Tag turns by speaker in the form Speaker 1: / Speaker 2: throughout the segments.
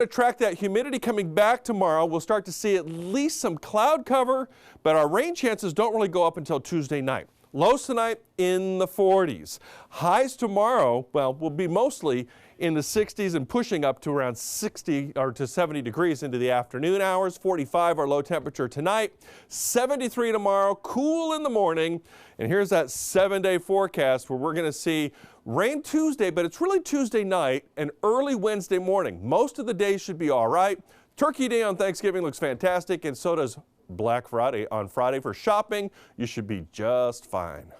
Speaker 1: To track that humidity coming back tomorrow, we'll start to see at least some cloud cover, but our rain chances don't really go up until Tuesday night. Lows tonight in the 40s. Highs tomorrow, well, will be mostly in the 60s and pushing up to around 60 or to 70 degrees into the afternoon hours. 45 our low temperature tonight. 73 tomorrow, cool in the morning. And here's that 7-day forecast where we're going to see rain Tuesday, but it's really Tuesday night and early Wednesday morning. Most of the day should be all right. Turkey Day on Thanksgiving looks fantastic, and so does Black Friday on Friday. For shopping, you should be just fine.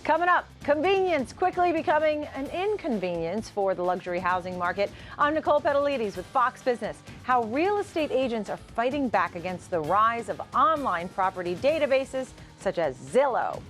Speaker 2: Coming up, convenience quickly becoming an inconvenience for the luxury housing market. I'm Nicole Petalides with Fox Business. How real estate agents are fighting back against the rise of online property databases such as Zillow.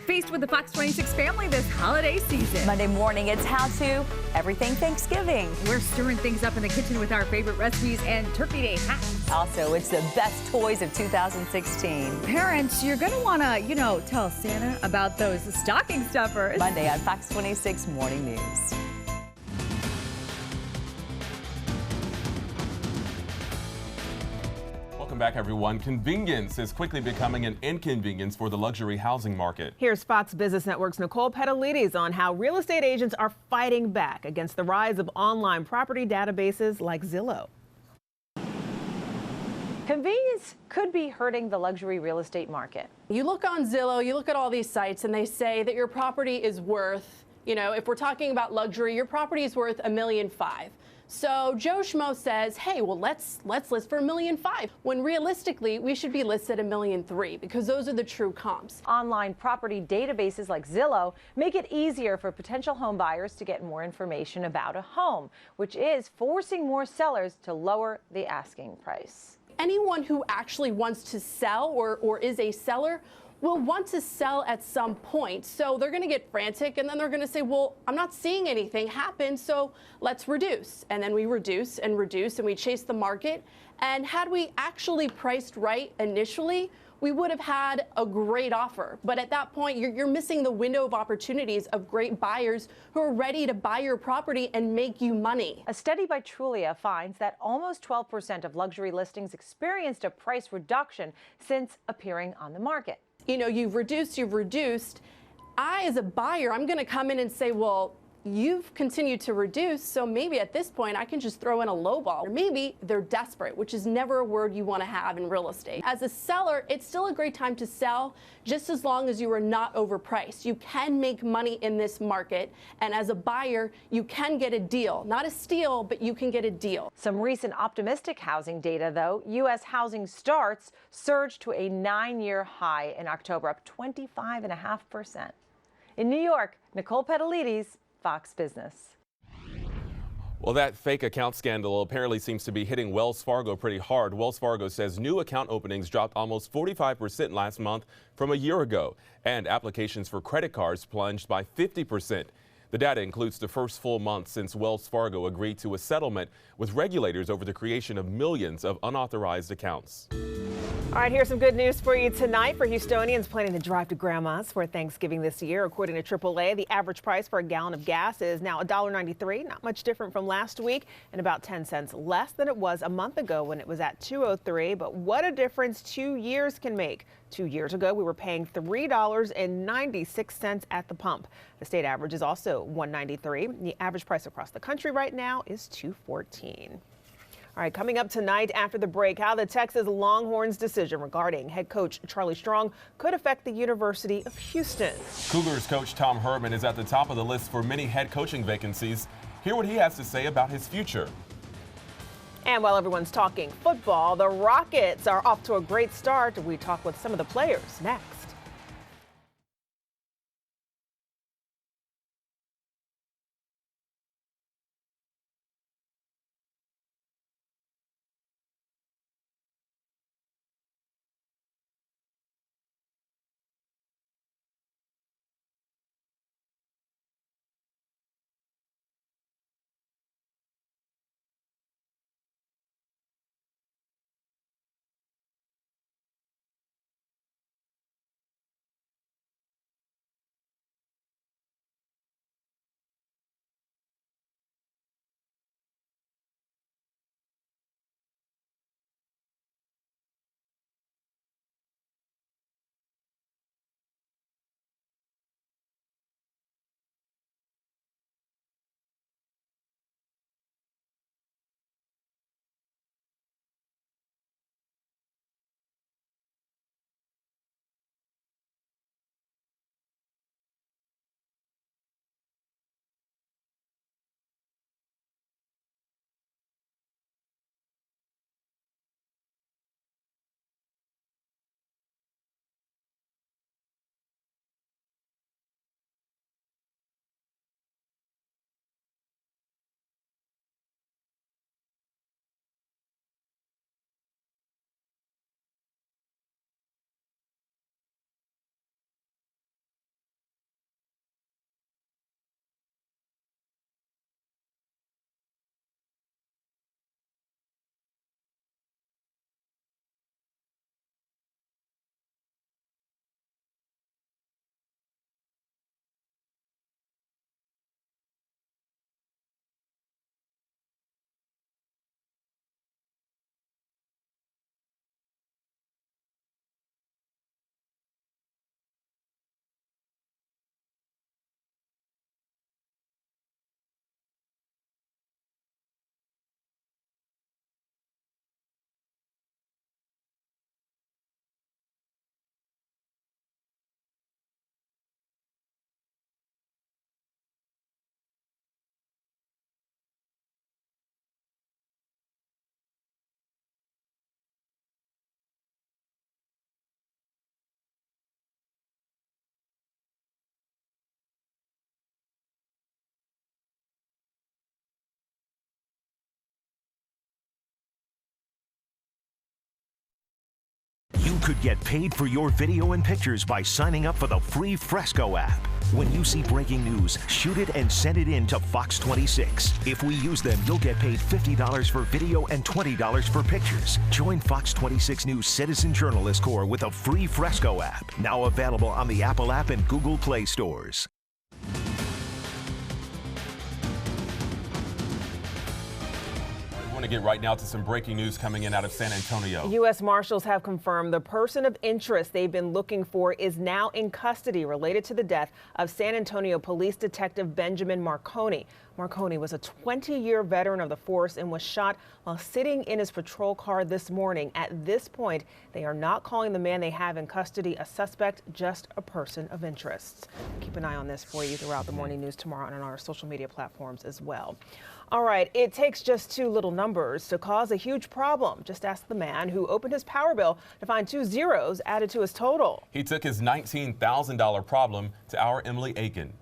Speaker 3: Feast with the Fox 26 family this holiday season.
Speaker 4: Monday morning, it's how to everything Thanksgiving.
Speaker 3: We're stirring things up in the kitchen with our favorite recipes and Turkey Day hacks.
Speaker 4: Also, it's the best toys of 2016.
Speaker 3: Parents, you're going to want to, tell Santa about those stocking stuffers.
Speaker 4: Monday on Fox 26 Morning News.
Speaker 5: Welcome back, everyone. Convenience is quickly becoming an inconvenience for the luxury housing market.
Speaker 6: Here's Fox Business Network's Nicole Petalides on how real estate agents are fighting back against the rise of online property databases like Zillow.
Speaker 2: Convenience could be hurting the luxury real estate market.
Speaker 7: You look on Zillow, you look at all these sites, and they say that your property is worth, if we're talking about luxury, your property is worth $1.5 million. So Joe Schmo says, hey, well, let's list for $1.5 million, when realistically we should be listed $1.3 million because those are the true comps.
Speaker 2: Online property databases like Zillow make it easier for potential home buyers to get more information about a home, which is forcing more sellers to lower the asking price.
Speaker 7: Anyone who actually wants to sell or is a seller will want to sell at some point. So they're going to get frantic and then they're going to say, well, I'm not seeing anything happen, so let's reduce. And then we reduce and reduce and we chase the market. And had we actually priced right initially, we would have had a great offer. But at that point, you're missing the window of opportunities of great buyers who are ready to buy your property and make you money.
Speaker 2: A study by Trulia finds that almost 12% of luxury listings experienced a price reduction since appearing on the market.
Speaker 7: You know, you've reduced. I, as a buyer, I'm going to come in and say, well, you've continued to reduce, so maybe at this point I can just throw in a lowball. Or maybe they're desperate, which is never a word you want to have in real estate. As a seller, it's still a great time to sell, just as long as you are not overpriced. You can make money in this market, and as a buyer, you can get a deal. Not a steal, but you can get a deal.
Speaker 2: Some recent optimistic housing data, though. U.S. housing starts surged to a 9-year high in October, up 25.5%. In New York, Nicole Petalides, Fox Business.
Speaker 5: Well, that fake account scandal apparently seems to be hitting Wells Fargo pretty hard. Wells Fargo says new account openings dropped almost 45% last month from a year ago, and applications for credit cards plunged by 50%. The data includes the first full month since Wells Fargo agreed to a settlement with regulators over the creation of millions of unauthorized accounts.
Speaker 6: All right, here's some good news for you tonight for Houstonians planning to drive to Grandma's for Thanksgiving this year. According to AAA, the average price for a gallon of gas is now $1.93, not much different from last week, and about 10 cents less than it was a month ago when it was at $2.03. But what a difference 2 years can make. 2 years ago, we were paying $3.96 at the pump. The state average is also $1.93. The average price across the country right now is $2.14. All right, coming up tonight after the break, how the Texas Longhorns decision regarding head coach Charlie Strong could affect the University of Houston.
Speaker 5: Cougars coach Tom Herman is at the top of the list for many head coaching vacancies. Hear what he has to say about his future.
Speaker 6: And while everyone's talking football, the Rockets are off to a great start. We talk with some of the players next.
Speaker 8: You could get paid for your video and pictures by signing up for the free Fresco app. When you see breaking news, shoot it and send it in to Fox 26. If we use them, you'll get paid $50 for video and $20 for pictures. Join Fox 26 News Citizen Journalist Corps with a free Fresco app. Now available on the Apple app and Google Play stores.
Speaker 5: I want to get right now to some breaking news coming in out of San Antonio.
Speaker 6: U.S. Marshals have confirmed the person of interest they've been looking for is now in custody related to the death of San Antonio Police Detective Benjamin Marconi. Marconi was a 20-year veteran of the force and was shot while sitting in his patrol car this morning. At this point, they are not calling the man they have in custody a suspect, just a person of interest. Keep an eye on this for you throughout the morning news tomorrow and on our social media platforms as well. All right, it takes just two little numbers to cause a huge problem. Just ask the man who opened his power bill to find 2 zeros added to his total.
Speaker 5: He took his $19,000 problem to our Emily Aiken.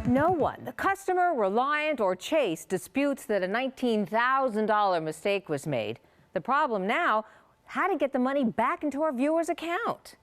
Speaker 9: No one, the customer, Reliant, or Chase, disputes that a $19,000 mistake was made. The problem now, how to get the money back into our viewer's account.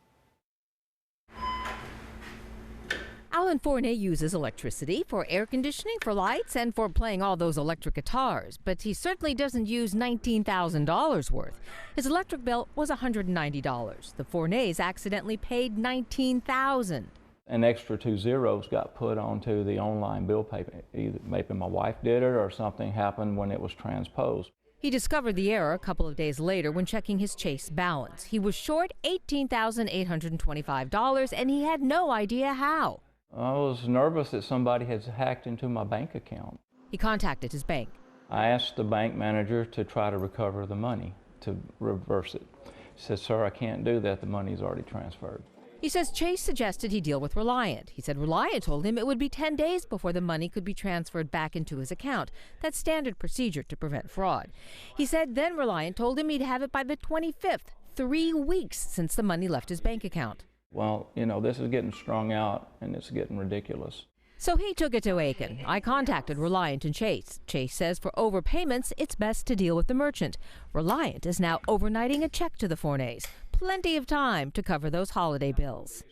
Speaker 10: Alan Fournier uses electricity for air conditioning, for lights, and for playing all those electric guitars. But he certainly doesn't use $19,000 worth. His electric bill was $190. The Fourniers accidentally paid $19,000.
Speaker 11: An extra 2 zeros got put onto the online bill payment. Either maybe my wife did it or something happened when it was transposed.
Speaker 10: He discovered the error a couple of days later when checking his Chase balance. He was short $18,825, and he had no idea how.
Speaker 11: I was nervous that somebody had hacked into my bank account.
Speaker 10: He contacted his bank.
Speaker 11: I asked the bank manager to try to recover the money, to reverse it. He said, "Sir, I can't do that. The money's already transferred."
Speaker 10: He says Chase suggested he deal with Reliant. He said Reliant told him it would be 10 days before the money could be transferred back into his account. That's standard procedure to prevent fraud. He said then Reliant told him he'd have it by the 25th, 3 weeks since the money left his bank account.
Speaker 11: Well, you know, this is getting strung out and it's getting ridiculous.
Speaker 10: So he took it to Aiken. I contacted Reliant and Chase. Chase says for overpayments, it's best to deal with the merchant. Reliant is now overnighting a check to the Fourniers. Plenty of time to cover those holiday bills.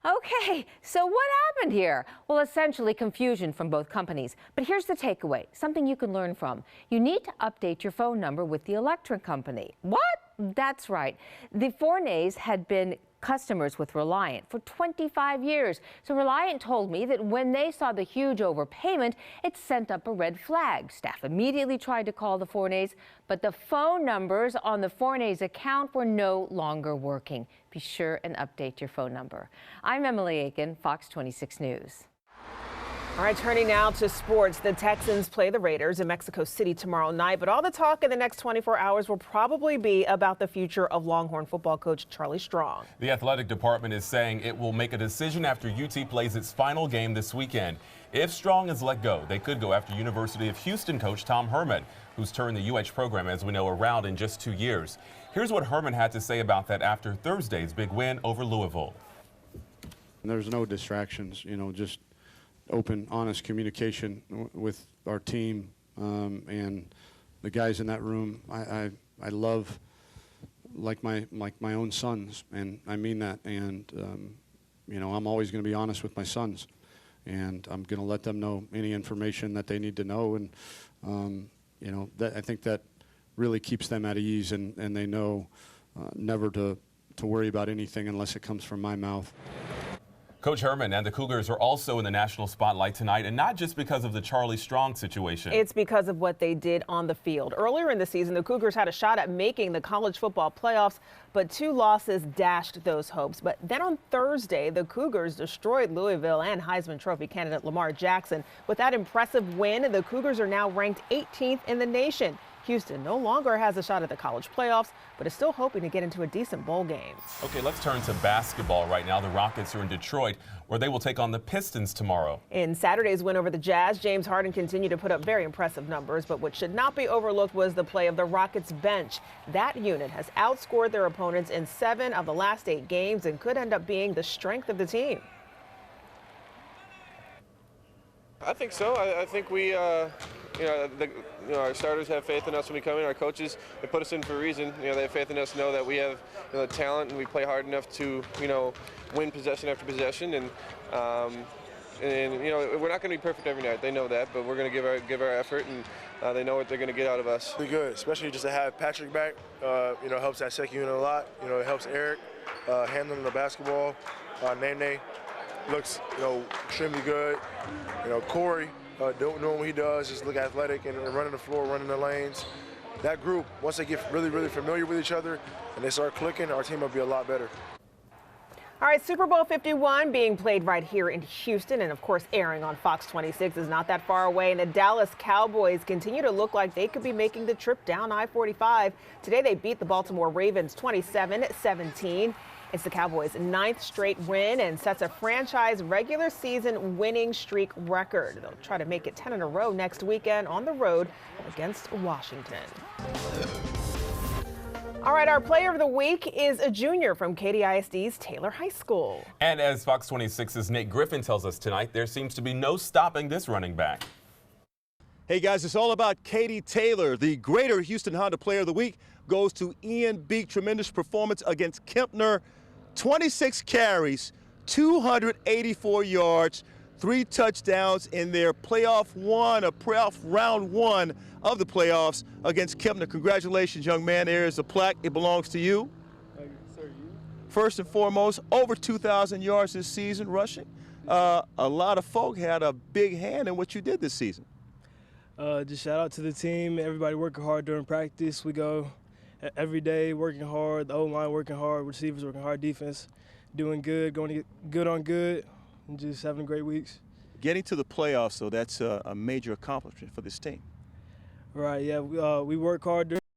Speaker 9: Okay, so what happened here? Well, essentially confusion from both companies. But here's the takeaway, something you can learn from. You need to update your phone number with the electric company. What? That's right. The Fourniers had been customers with Reliant for 25 years. So Reliant told me that when they saw the huge overpayment, it sent up a red flag. Staff immediately tried to call the Fourniers, but the phone numbers on the Fourniers account were no longer working. Be sure and update your phone number. I'm Emily Aiken, Fox 26 News.
Speaker 6: All right, turning now to sports. The Texans play the Raiders in Mexico City tomorrow night, but all the talk in the next 24 hours will probably be about the future of Longhorn football coach Charlie Strong.
Speaker 5: The athletic department is saying it will make a decision after UT plays its final game this weekend. If Strong is let go, they could go after University of Houston coach Tom Herman, who's turned the UH program, as we know, around in just 2 years. Here's what Herman had to say about that after Thursday's big win over Louisville.
Speaker 12: There's no distractions, you know, just open, honest communication with our team and the guys in that room. I love like my own sons, and I mean that. And you know, I'm always going to be honest with my sons, and I'm going to let them know any information that they need to know. And you know, I think that really keeps them at ease, and they know never to worry about anything unless it comes from my mouth.
Speaker 5: Coach Herman and the Cougars are also in the national spotlight tonight, and not just because of the Charlie Strong situation.
Speaker 6: It's because of what they did on the field. Earlier in the season, the Cougars had a shot at making the college football playoffs, but 2 losses dashed those hopes. But then on Thursday, the Cougars destroyed Louisville and Heisman Trophy candidate Lamar Jackson. With that impressive win, the Cougars are now ranked 18th in the nation. Houston no longer has a shot at the college playoffs, but is still hoping to get into a decent bowl game.
Speaker 5: Okay, let's turn to basketball right now. The Rockets are in Detroit, where they will take on the Pistons tomorrow.
Speaker 6: In Saturday's win over the Jazz, James Harden continued to put up very impressive numbers, but what should not be overlooked was the play of the Rockets bench. That unit has outscored their opponents in 7 of the last 8 games and could end up being the strength of the team.
Speaker 13: I think so. I think we our starters have faith in us when we come in. Our coaches, they put us in for a reason. They have faith in us, know that we have the talent and we play hard enough to win possession after possession. And we're not going to be perfect every night. They know that, but we're going to give our effort, and they know what they're going to get out of us.
Speaker 14: Pretty good, especially just to have Patrick back. Helps that second unit a lot. It helps Eric handling the basketball. Nene looks extremely good. Corey doing what he does, just look athletic and running the floor, running the lanes. That group, once they get really, really familiar with each other and they start clicking, our team will be a lot better.
Speaker 6: All right, Super Bowl 51 being played right here in Houston, and of course airing on Fox 26 is not that far away. And the Dallas Cowboys continue to look like they could be making the trip down I-45. Today they beat the Baltimore Ravens 27-17. It's the Cowboys' 9th straight win and sets a franchise regular season winning streak record. They'll try to make it 10 in a row next weekend on the road against Washington. All right, our player of the week is a junior from Katy ISD's Taylor High School.
Speaker 5: And as Fox 26's Nate Griffin tells us tonight, there seems to be no stopping this running back.
Speaker 15: Hey guys, it's all about Katy Taylor. The Greater Houston Honda Player of the Week goes to Ian Beek. Tremendous performance against Kempner. 26 carries, 284 yards, 3 touchdowns in their playoff round one of the playoffs against Kempner. Congratulations, young man. There is a plaque. It belongs to you.
Speaker 16: Thank you, sir.
Speaker 15: First and foremost, over 2,000 yards this season rushing. A lot of folk had a big hand in what you did this season.
Speaker 16: Just shout out to the team. Everybody working hard during practice. We go every day working hard. The O-line working hard. Receivers working hard. Defense doing good. Going to get good on good. And just having great weeks.
Speaker 15: Getting to the playoffs, though, that's a major accomplishment for this team.
Speaker 16: Right, yeah. We work hard during